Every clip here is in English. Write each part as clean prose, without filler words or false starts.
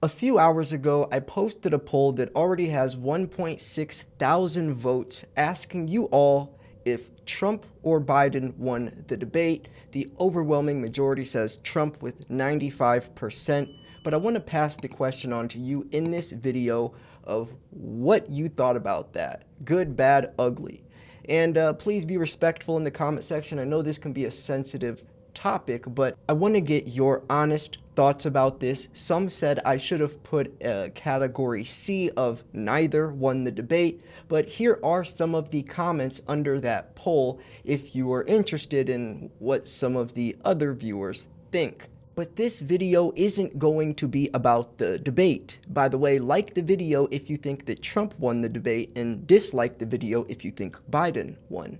A few hours ago, I posted a poll that already has 1.6 thousand votes asking you all if Trump or Biden won the debate. The overwhelming majority says Trump with 95%, but I want to pass the question on to you in this video of what you thought about that. Good, bad, ugly. And please be respectful in the comment section. I know this can be a sensitive topic, but I want to get your honest thoughts about this. Some said I should have put a category C of neither won the debate, but here are some of the comments under that poll if you are interested in what some of the other viewers think. But this video isn't going to be about the debate. By the way, like the video if you think that Trump won the debate, and dislike the video if you think Biden won,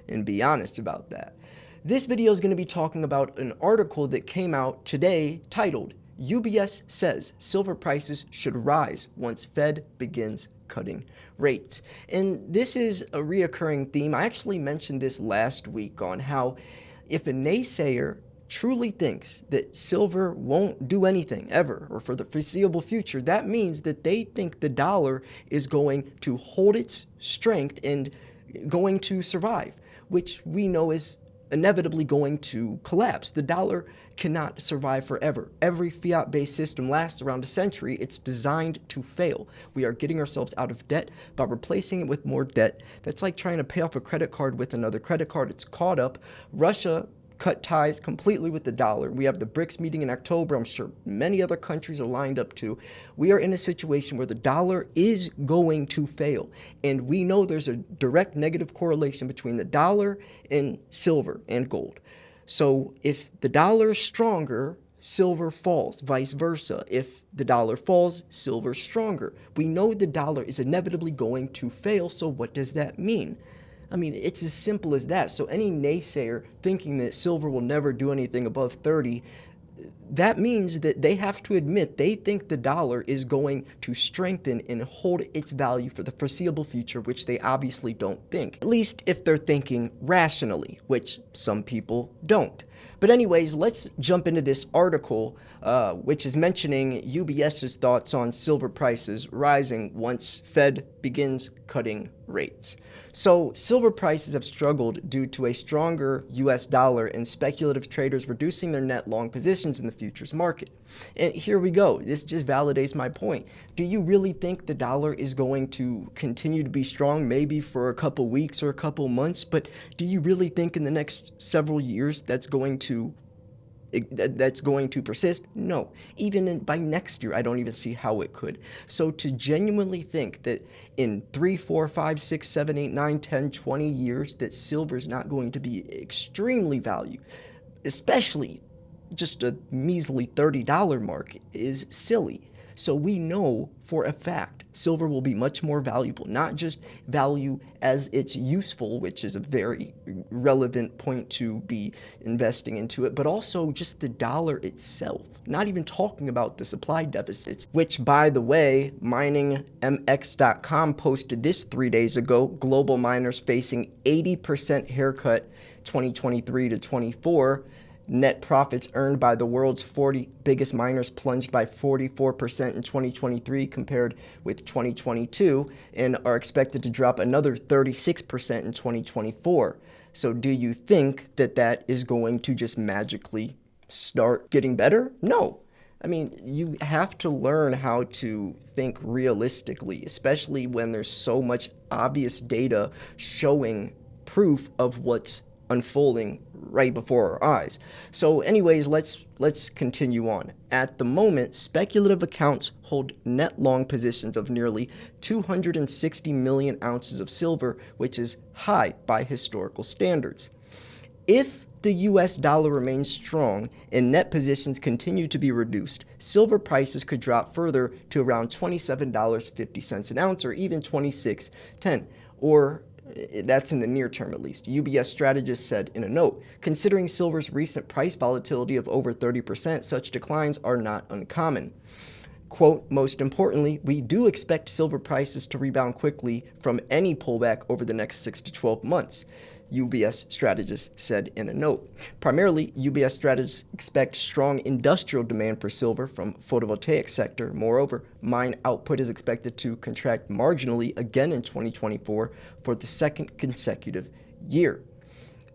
and be honest about that. This video is going to be talking about an article that came out today titled, UBS says silver prices should rise once Fed begins cutting rates. And this is a reoccurring theme. I actually mentioned this last week on how if a naysayer truly thinks that silver won't do anything ever or for the foreseeable future, that means that they think the dollar is going to hold its strength and going to survive, which we know is inevitably going to collapse. The dollar cannot survive forever. Every fiat-based system lasts around a century. It's designed to fail. We are getting ourselves out of debt by replacing it with more debt. That's like trying to pay off a credit card with another credit card. It's caught up. Russia cut ties completely with the dollar. We have the BRICS meeting in October. I'm sure many other countries are lined up too. We are in a situation where the dollar is going to fail. And we know there's a direct negative correlation between the dollar and silver and gold. So if the dollar is stronger, silver falls, vice versa. If the dollar falls, silver's stronger. We know the dollar is inevitably going to fail, so what does that mean? I mean, it's as simple as that. So any naysayer thinking that silver will never do anything above 30, that means that they have to admit they think the dollar is going to strengthen and hold its value for the foreseeable future, which they obviously don't think. At least if they're thinking rationally, which some people don't. But anyways, let's jump into this article, which is mentioning UBS's thoughts on silver prices rising once Fed begins cutting rates. So silver prices have struggled due to a stronger US dollar and speculative traders reducing their net long positions in the futures market. And here we go. This just validates my point. Do you really think the dollar is going to continue to be strong, maybe for a couple weeks or a couple months, but do you really think in the next several years that's going to persist? No. Even by next year, I don't even see how it could. So to genuinely think that in 3, 4, 5, 6, 7, 8, 9, 10, 20 years that silver is not going to be extremely valued, especially just a measly $30 mark, is silly. So we know for a fact silver will be much more valuable, not just value as it's useful, which is a very relevant point to be investing into it, but also just the dollar itself. Not even talking about the supply deficits, which, by the way, miningmx.com posted this 3 days ago. Global miners facing 80% haircut 2023 to 24. Net profits earned by the world's 40 biggest miners plunged by 44% in 2023 compared with 2022 and are expected to drop another 36% in 2024. So do you think that that is going to just magically start getting better? No. I mean, you have to learn how to think realistically, especially when there's so much obvious data showing proof of what's unfolding right before our eyes. So anyways, let's continue on. At the moment, speculative accounts hold net long positions of nearly 260 million ounces of silver, which is high by historical standards. If the US dollar remains strong and net positions continue to be reduced, silver prices could drop further to around $27.50 an ounce, or even $26.10, or that's in the near term at least. UBS strategist said in a note, considering silver's recent price volatility of over 30%, such declines are not uncommon. Quote, most importantly, we do expect silver prices to rebound quickly from any pullback over the next 6 to 12 months. UBS strategists said in a note. Primarily, UBS strategists expect strong industrial demand for silver from photovoltaic sector. Moreover, mine output is expected to contract marginally again in 2024 for the second consecutive year.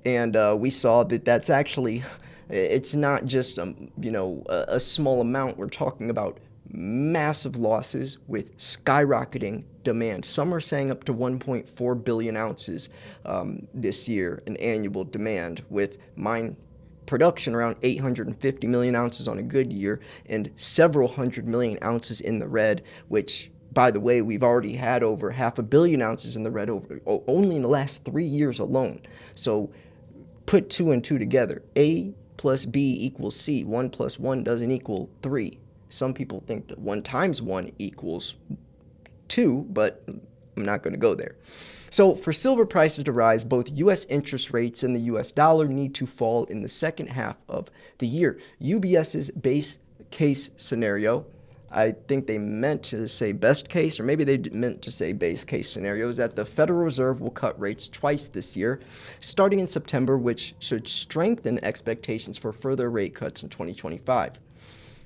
And we saw that that's actually, it's not just a small amount. We're talking about massive losses with skyrocketing demand. Some are saying up to 1.4 billion ounces this year in annual demand, with mine production around 850 million ounces on a good year and several hundred million ounces in the red, which, by the way, we've already had over 500 million ounces in the red only in the last 3 years alone. So put 2 and 2 together. A plus B equals C. 1 plus 1 doesn't equal 3. Some people think that 1 times 1 equals 2, but I'm not going to go there. So for silver prices to rise, both U.S. interest rates and the U.S. dollar need to fall in the second half of the year. UBS's base case scenario, I think they meant to say best case, or maybe they meant to say base case scenario, is that the Federal Reserve will cut rates twice this year, starting in September, which should strengthen expectations for further rate cuts in 2025.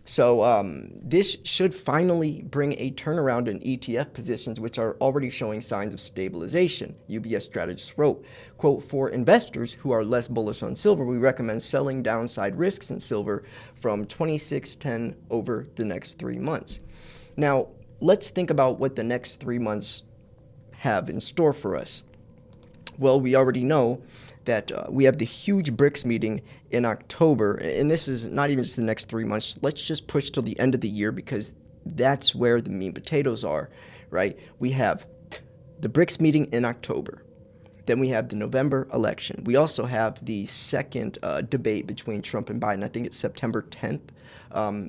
So this should finally bring a turnaround in ETF positions, which are already showing signs of stabilization. UBS strategists wrote, quote, "For investors who are less bullish on silver, we recommend selling downside risks in silver from 2610 over the next 3 months." Now, let's think about what the next 3 months have in store for us. Well, we already know that we have the huge BRICS meeting in October, and this is not even just the next 3 months. Let's just push till the end of the year, because that's where the meat and potatoes are, right? We have the BRICS meeting in October. Then we have the November election. We also have the second debate between Trump and Biden. I think it's September 10th,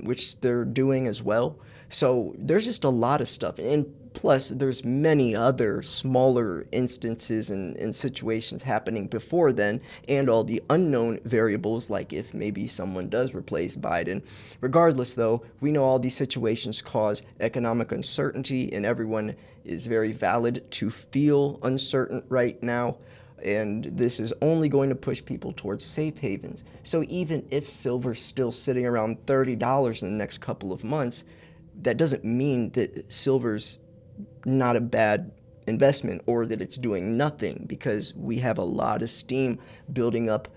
which they're doing as well. So there's just a lot of stuff. And plus, there's many other smaller instances and situations happening before then, and all the unknown variables, like if maybe someone does replace Biden. Regardless, though, we know all these situations cause economic uncertainty, and everyone is very valid to feel uncertain right now. And this is only going to push people towards safe havens. So even if silver's still sitting around $30 in the next couple of months, that doesn't mean that silver's not a bad investment or that it's doing nothing, because we have a lot of steam building up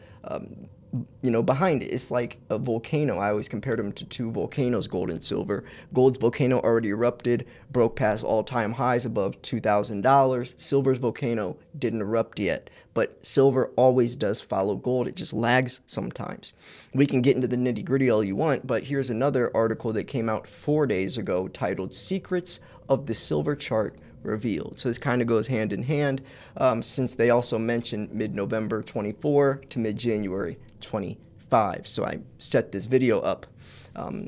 behind it. It's like a volcano. I always compared them to 2 volcanoes, gold and silver. Gold's volcano already erupted, broke past all-time highs above $2,000. Silver's volcano didn't erupt yet, but silver always does follow gold. It just lags sometimes. We can get into the nitty-gritty all you want, but here's another article that came out 4 days ago titled "Secrets of the Silver Chart Revealed." So this kind of goes hand in hand, since they also mentioned mid-November 24 to mid-January 25. So I set this video up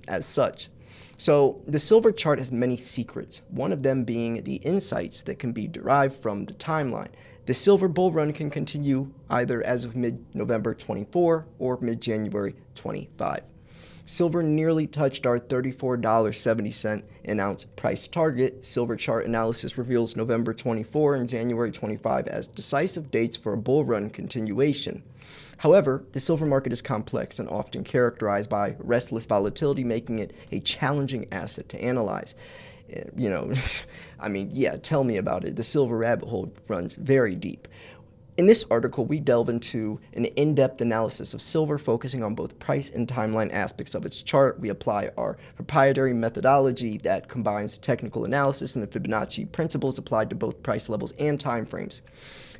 as such. So the silver chart has many secrets, one of them being the insights that can be derived from the timeline. The silver bull run can continue either as of mid-November 24 or mid-January 25. Silver nearly touched our $34.70 an ounce price target. Silver chart analysis reveals November 24 and January 25 as decisive dates for a bull run continuation. However, the silver market is complex and often characterized by restless volatility, making it a challenging asset to analyze. Tell me about it. The silver rabbit hole runs very deep. In this article, we delve into an in-depth analysis of silver, focusing on both price and timeline aspects of its chart. We apply our proprietary methodology that combines technical analysis and the Fibonacci principles applied to both price levels and time frames.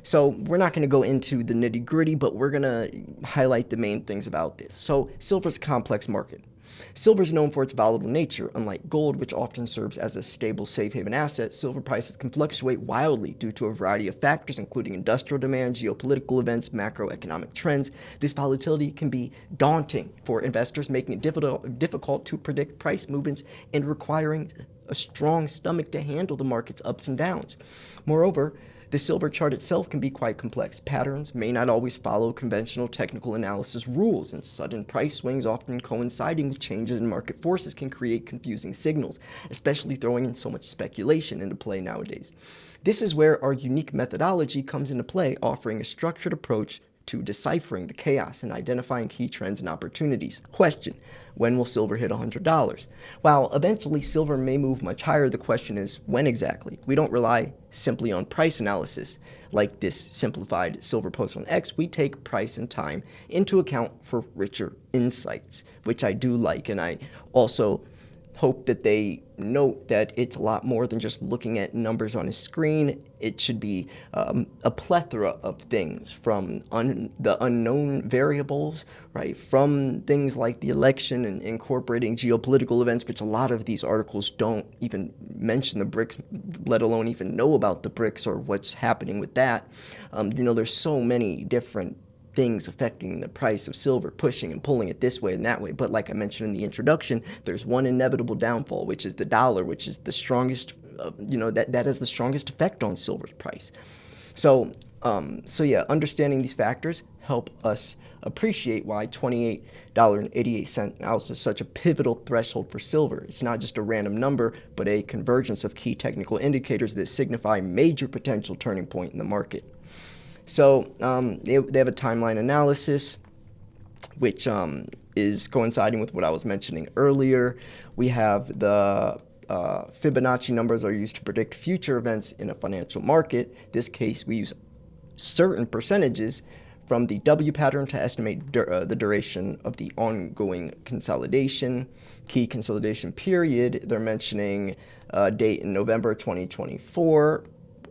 So we're not going to go into the nitty-gritty, but we're going to highlight the main things about this. So silver's a complex market. Silver is known for its volatile nature. Unlike gold, which often serves as a stable safe haven asset, silver prices can fluctuate wildly due to a variety of factors, including industrial demand, geopolitical events, macroeconomic trends. This volatility can be daunting for investors, making it difficult to predict price movements and requiring a strong stomach to handle the market's ups and downs. Moreover, The silver chart itself can be quite complex. Patterns may not always follow conventional technical analysis rules, and sudden price swings, often coinciding with changes in market forces, can create confusing signals, especially throwing in so much speculation into play nowadays. This is where our unique methodology comes into play, offering a structured approach to deciphering the chaos and identifying key trends and opportunities. Question: when will silver hit $100? While eventually silver may move much higher, the question is when exactly. We don't rely simply on price analysis like this simplified silver post on X. We take price and time into account for richer insights, which I do like, and I also hope that they note that it's a lot more than just looking at numbers on a screen. It should be a plethora of things, from the unknown variables, right, from things like the election and incorporating geopolitical events, which a lot of these articles don't even mention the BRICS, let alone even know about the BRICS or what's happening with that. There's so many different things affecting the price of silver, pushing and pulling it this way and that way. But like I mentioned in the introduction, there's one inevitable downfall, which is the dollar, which is the strongest, that has the strongest effect on silver's price. So yeah, understanding these factors help us appreciate why $28.88 an ounce is such a pivotal threshold for silver. It's not just a random number, but a convergence of key technical indicators that signify major potential turning point in the market. So they have a timeline analysis, which is coinciding with what I was mentioning earlier. We have the Fibonacci numbers are used to predict future events in a financial market. In this case, we use certain percentages from the W pattern to estimate the duration of the ongoing consolidation. Key consolidation period, they're mentioning date in November 2024.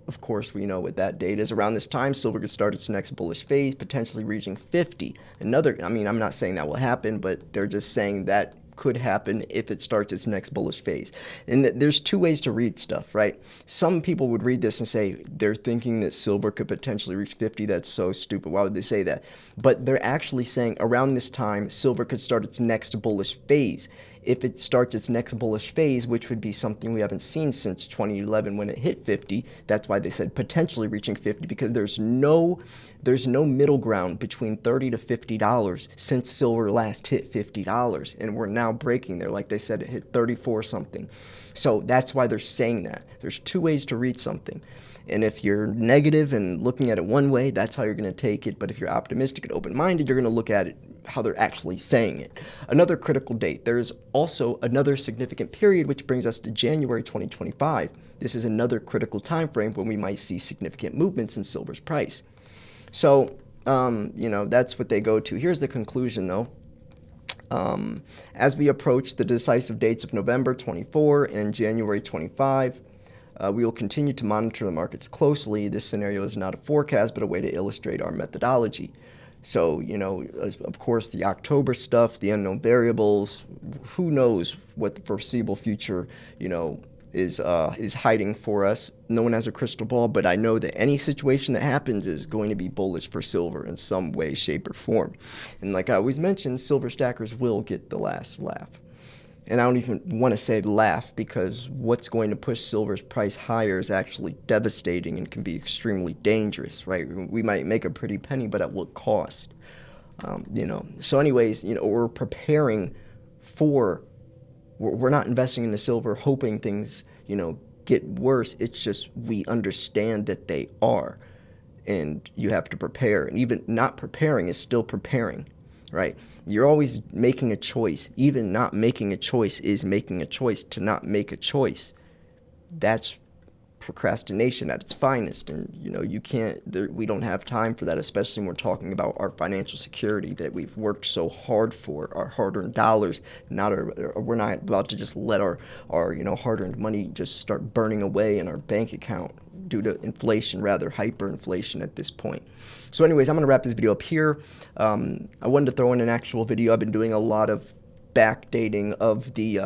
Of course, we know what that date is. Around this time, silver could start its next bullish phase, potentially reaching 50. I'm not saying that will happen, but they're just saying that could happen if it starts its next bullish phase. And there's two ways to read stuff, right? Some people would read this and say they're thinking that silver could potentially reach 50. That's so stupid. Why would they say that? But they're actually saying around this time, silver could start its next bullish phase. If it starts its next bullish phase, which would be something we haven't seen since 2011 when it hit 50, that's why they said potentially reaching 50, because there's no middle ground between $30 to $50 since silver last hit $50, and we're now breaking there. Like they said, it hit 34 something. So that's why they're saying that. There's two ways to read something. And if you're negative and looking at it one way, that's how you're going to take it. But if you're optimistic and open-minded, you're going to look at it how they're actually saying it. Another critical date. There's also another significant period, which brings us to January 2025. This is another critical time frame when we might see significant movements in silver's price. So, that's what they go to. Here's the conclusion, though. As we approach the decisive dates of November 24 and January 25, we will continue to monitor the markets closely. This scenario is not a forecast, but a way to illustrate our methodology. So, of course, the October stuff, the unknown variables, who knows what the foreseeable future, is hiding for us. No one has a crystal ball, but I know that any situation that happens is going to be bullish for silver in some way, shape, or form. And like I always mention, silver stackers will get the last laugh. And I don't even want to say laugh, because what's going to push silver's price higher is actually devastating and can be extremely dangerous, right? We might make a pretty penny, but at what cost? So anyways, we're preparing for, we're not investing in the silver hoping things, get worse. It's just we understand that they are, and you have to prepare. And even not preparing is still preparing. Right? You're always making a choice. Even not making a choice is making a choice. To not make a choice, that's procrastination at its finest. And, you can't, we don't have time for that, especially when we're talking about our financial security that we've worked so hard for, our hard-earned dollars. We're not about to just let our hard-earned money just start burning away in our bank account due to inflation, rather hyperinflation at this point. So anyways, I'm going to wrap this video up here. I wanted to throw in an actual video. I've been doing a lot of backdating of the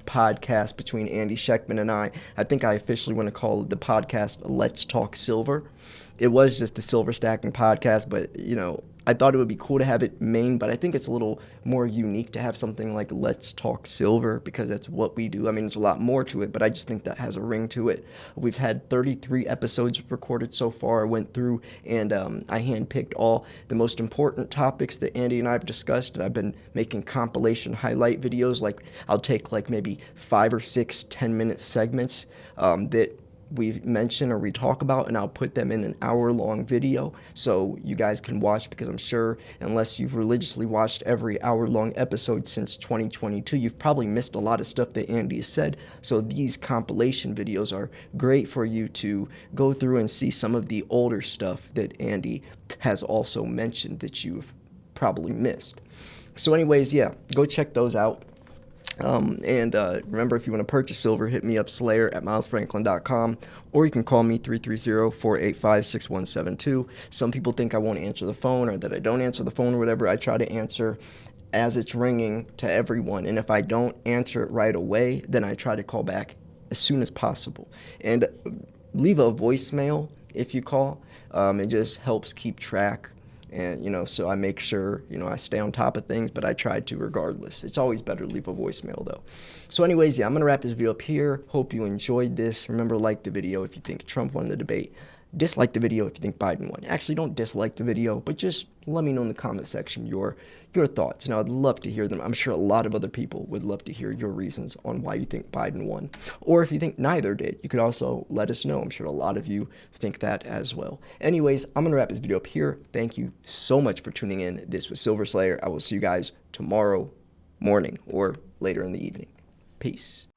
podcast between Andy Schechtman and I. I think I officially want to call the podcast Let's Talk Silver. It was just the Silver Stacking Podcast, but, I thought it would be cool to have it main, but I think it's a little more unique to have something like Let's Talk Silver, because that's what we do. I mean, there's a lot more to it, but I just think that has a ring to it. We've had 33 episodes recorded so far. I went through and I handpicked all the most important topics that Andy and I have discussed, and I've been making compilation highlight videos. Like, I'll take like maybe 5 or 6 10-minute segments that we mention or we talk about, and I'll put them in an hour-long video so you guys can watch, because I'm sure unless you've religiously watched every hour-long episode since 2022, you've probably missed a lot of stuff that Andy has said. So these compilation videos are great for you to go through and see some of the older stuff that Andy has also mentioned that you've probably missed. So anyways, yeah, go check those out. Remember, if you want to purchase silver, hit me up, slayer@milesfranklin.com, or you can call me 330-485-6172. Some people think I won't answer the phone or that I don't answer the phone or whatever. I try to answer as it's ringing to everyone, and if I don't answer it right away, then I try to call back as soon as possible. And leave a voicemail if you call. It just helps keep track. And, so I make sure, I stay on top of things, but I try to regardless. It's always better to leave a voicemail, though. So anyways, yeah, I'm going to wrap this video up here. Hope you enjoyed this. Remember, like the video if you think Trump won the debate. Dislike the video if you think Biden won. Actually, don't dislike the video, but just let me know in the comment section your thoughts. And I would love to hear them. I'm sure a lot of other people would love to hear your reasons on why you think Biden won. Or if you think neither did, you could also let us know. I'm sure a lot of you think that as well. Anyways, I'm going to wrap this video up here. Thank you so much for tuning in. This was Silver Slayer. I will see you guys tomorrow morning or later in the evening. Peace.